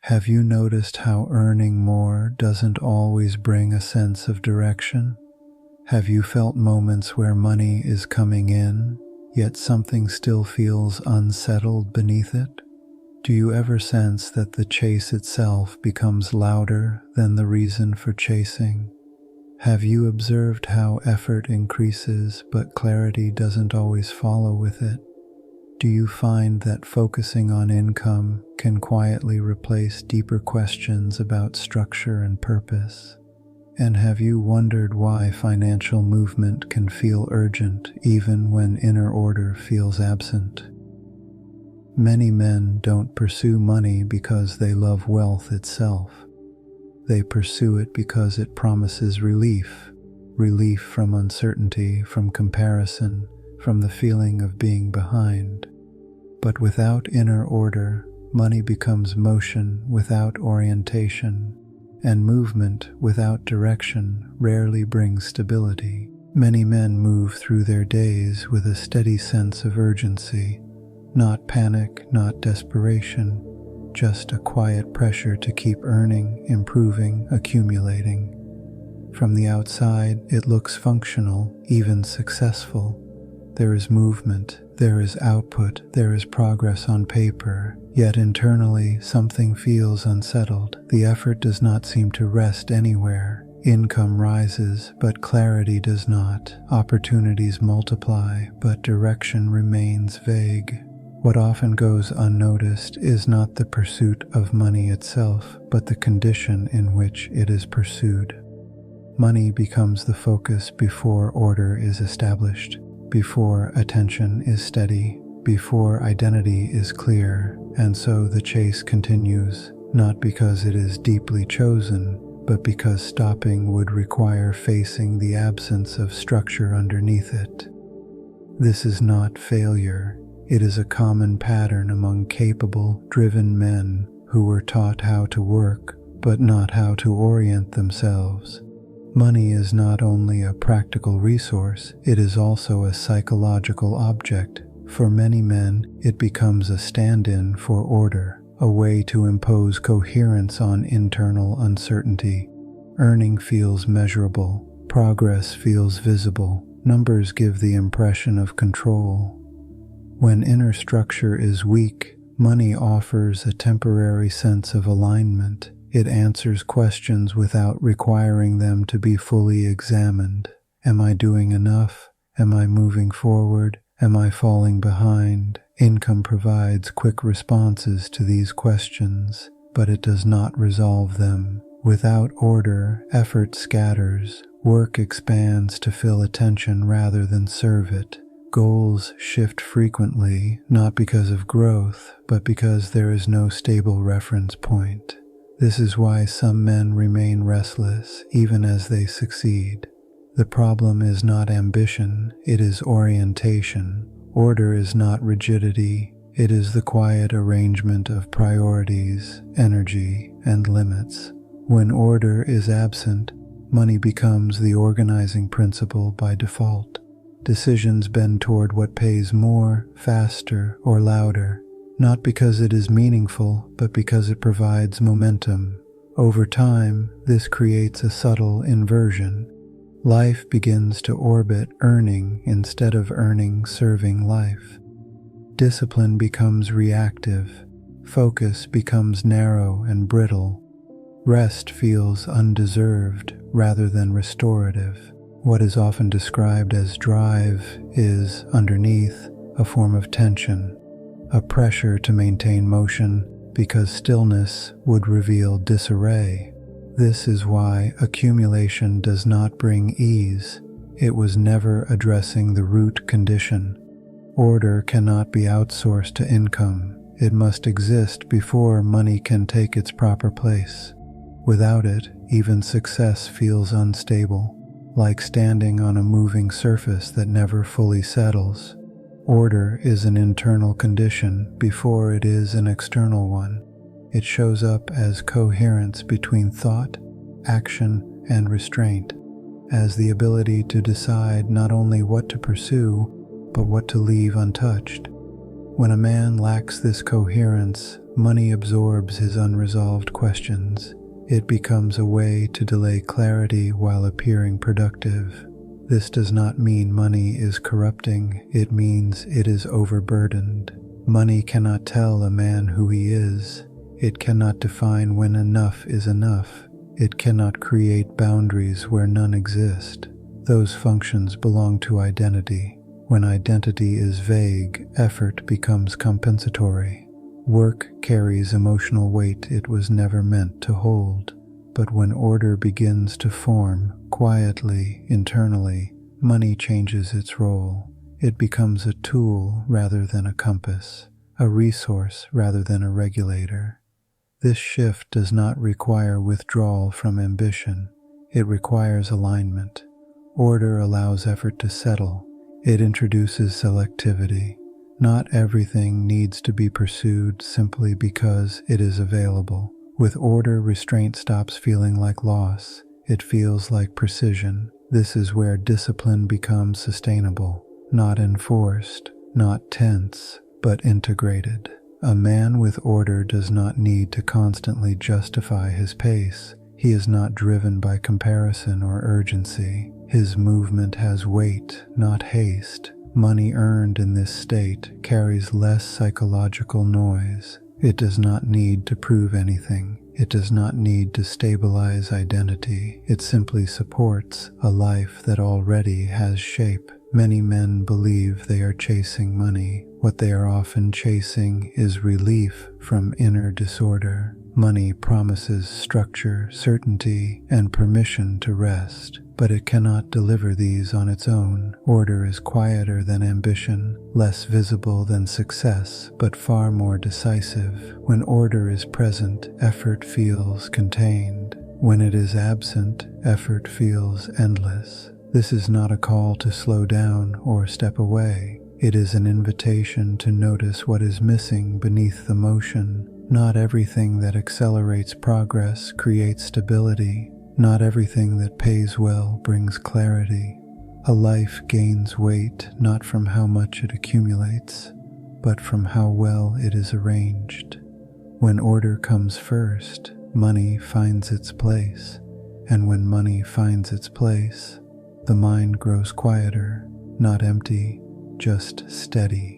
Have you noticed how earning more doesn't always bring a sense of direction? Have you felt moments where money is coming in, yet something still feels unsettled beneath it? Do you ever sense that the chase itself becomes louder than the reason for chasing? Have you observed how effort increases but clarity doesn't always follow with it? Do you find that focusing on income can quietly replace deeper questions about structure and purpose? And have you wondered why financial movement can feel urgent even when inner order feels absent? Many men don't pursue money because they love wealth itself. They pursue it because it promises relief from uncertainty, from comparison, from the feeling of being behind. But without inner order, money becomes motion without orientation, and movement without direction rarely brings stability. Many men move through their days with a steady sense of urgency, not panic, not desperation, just a quiet pressure to keep earning, improving, accumulating. From the outside, it looks functional, even successful. There is movement, there is output, there is progress on paper, yet internally something feels unsettled. The effort does not seem to rest anywhere. Income rises, but clarity does not. Opportunities multiply, but direction remains vague. What often goes unnoticed is not the pursuit of money itself, but the condition in which it is pursued. Money becomes the focus before order is established, before attention is steady, before identity is clear, and so the chase continues, not because it is deeply chosen, but because stopping would require facing the absence of structure underneath it. This is not failure. It is a common pattern among capable, driven men who were taught how to work, but not how to orient themselves. Money is not only a practical resource, it is also a psychological object. For many men, it becomes a stand-in for order, a way to impose coherence on internal uncertainty. Earning feels measurable, progress feels visible, numbers give the impression of control. When inner structure is weak, money offers a temporary sense of alignment. It answers questions without requiring them to be fully examined. Am I doing enough? Am I moving forward? Am I falling behind? Income provides quick responses to these questions, but it does not resolve them. Without order, effort scatters. Work expands to fill attention rather than serve it. Goals shift frequently, not because of growth, but because there is no stable reference point. This is why some men remain restless even as they succeed. The problem is not ambition, it is orientation. Order is not rigidity, it is the quiet arrangement of priorities, energy, and limits. When order is absent, money becomes the organizing principle by default. Decisions bend toward what pays more, faster, or louder, not because it is meaningful, but because it provides momentum. Over time, this creates a subtle inversion. Life begins to orbit earning instead of earning serving life. Discipline becomes reactive. Focus becomes narrow and brittle. Rest feels undeserved rather than restorative. What is often described as drive is, underneath, a form of tension, a pressure to maintain motion because stillness would reveal disarray. This is why accumulation does not bring ease. It was never addressing the root condition. Order cannot be outsourced to income. It must exist before money can take its proper place. Without it, even success feels unstable, like standing on a moving surface that never fully settles. Order is an internal condition before it is an external one. It shows up as coherence between thought, action, and restraint, as the ability to decide not only what to pursue, but what to leave untouched. When a man lacks this coherence, money absorbs his unresolved questions. It becomes a way to delay clarity while appearing productive. This does not mean money is corrupting, it means it is overburdened. Money cannot tell a man who he is. It cannot define when enough is enough. It cannot create boundaries where none exist. Those functions belong to identity. When identity is vague, effort becomes compensatory. Work carries emotional weight it was never meant to hold. But when order begins to form, quietly, internally, money changes its role. It becomes a tool rather than a compass, a resource rather than a regulator. This shift does not require withdrawal from ambition. It requires alignment. Order allows effort to settle. It introduces selectivity. Not everything needs to be pursued simply because it is available. With order, restraint stops feeling like loss. It feels like precision. This is where discipline becomes sustainable, not enforced, not tense, but integrated. A man with order does not need to constantly justify his pace. He is not driven by comparison or urgency. His movement has weight, not haste. Money earned in this state carries less psychological noise. It does not need to prove anything. It does not need to stabilize identity. It simply supports a life that already has shape. Many men believe they are chasing money. What they are often chasing is relief from inner disorder. Money promises structure, certainty, and permission to rest, but it cannot deliver these on its own. Order is quieter than ambition, less visible than success, but far more decisive. When order is present, effort feels contained. When it is absent, effort feels endless. This is not a call to slow down or step away. It is an invitation to notice what is missing beneath the motion. Not everything that accelerates progress creates stability. Not everything that pays well brings clarity. A life gains weight not from how much it accumulates, but from how well it is arranged. When order comes first, money finds its place. And when money finds its place, the mind grows quieter, not empty, just steady.